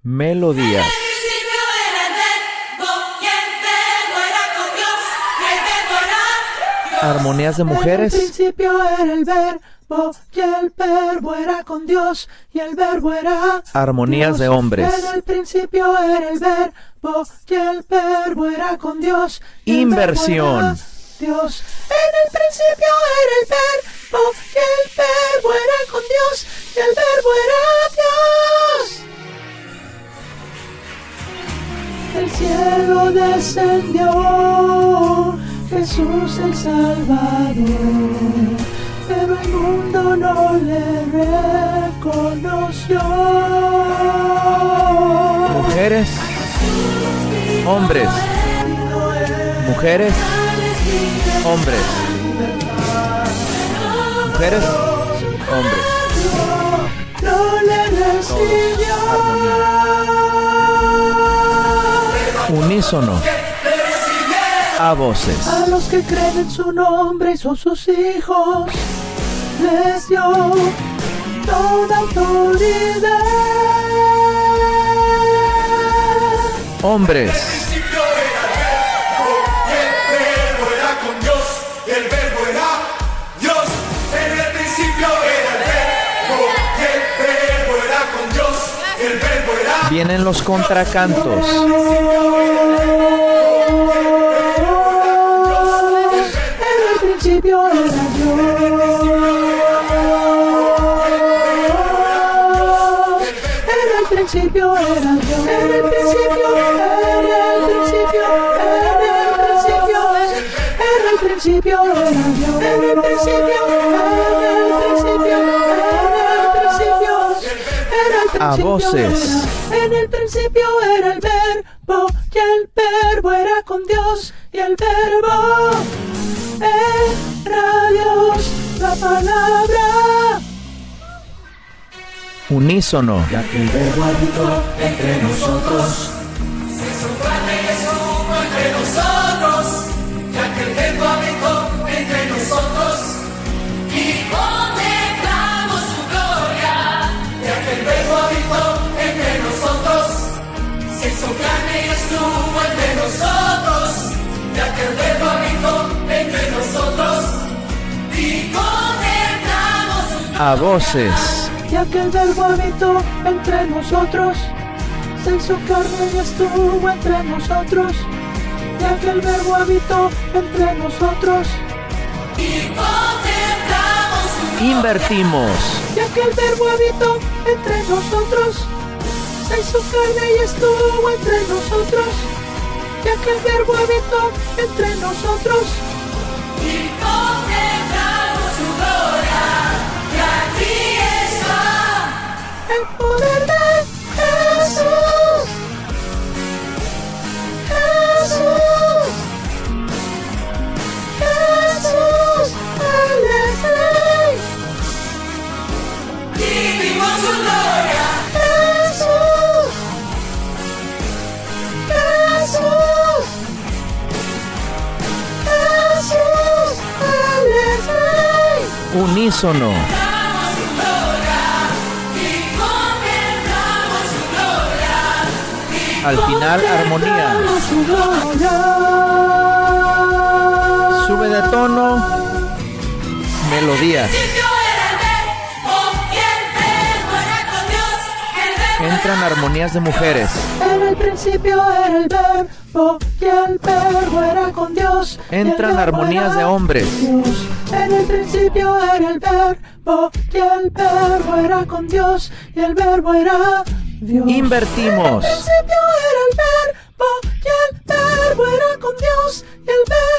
Melodías. Armonías de mujeres. En el principio era el verbo, y el verbo era con Dios, y el verbo era Armonías Dios. de hombres. En el principio era el verbo, y el verbo era con Dios, y el Inversión. verbo era Dios. En el principio era el verbo, y el verbo era con Dios, y el verbo era Dios. El cielo descendió, Jesús el Salvador, pero el mundo no le reconoció. Mujeres. Hombres. Mujeres. Hombres. Mujeres. Hombres. No le recibió. Unísono. A voces. A los que creen en su nombre y son sus hijos, les dio toda autoridad. Hombres. Vienen los contracantos. En el principio era Dios. En el principio era Dios. En el principio, en el principio, en el principio, en el principio era Dios. En el principio, en el principio, en el principio. A voces. En el principio era el verbo, y el verbo era con Dios, y el verbo era Dios, la palabra. Unísono. Ya que el verbo habitó entre nosotros, se hizo carne y estuvo entre nosotros, ya que el verbo habitó entre nosotros y contemplamos su gloria, ya que el verbo habitó entre nosotros, se hizo carne y estuvo entre nosotros, ya que el verbo habitó entre nosotros y contemplamos su gloria. A voces. ya que el verbo habitó entre nosotros, se hizo carne y estuvo entre nosotros, ya que el verbo habitó entre nosotros. Y contemplamos su gloria. Invertimos. Ya que el verbo habitó entre nosotros, se hizo carne y estuvo entre nosotros. Ya que el verbo habitó entre nosotros. Y contemplamos su gloria. Y aquí está El poder de Jesús. Jesús. Jesús. Él es Rey. vivimos su gloria. Jesús. Jesús. Jesús. Él es Rey. Unísono. Contemplamos su gloria. Y contemplamos su gloria. Al final, armonía. Su gloria. Sube de tono. Melodías. Principio era el verbo, y el verbo era con Dios. El verbo Entran armonías de mujeres. En el principio era el verbo, y el verbo era con Dios. y el Entran verbo armonías era de hombres. Dios. En el principio era el verbo, y el verbo era con Dios, y el verbo era Dios. Invertimos. En el principio era el verbo, y el verbo era con Dios, y el verbo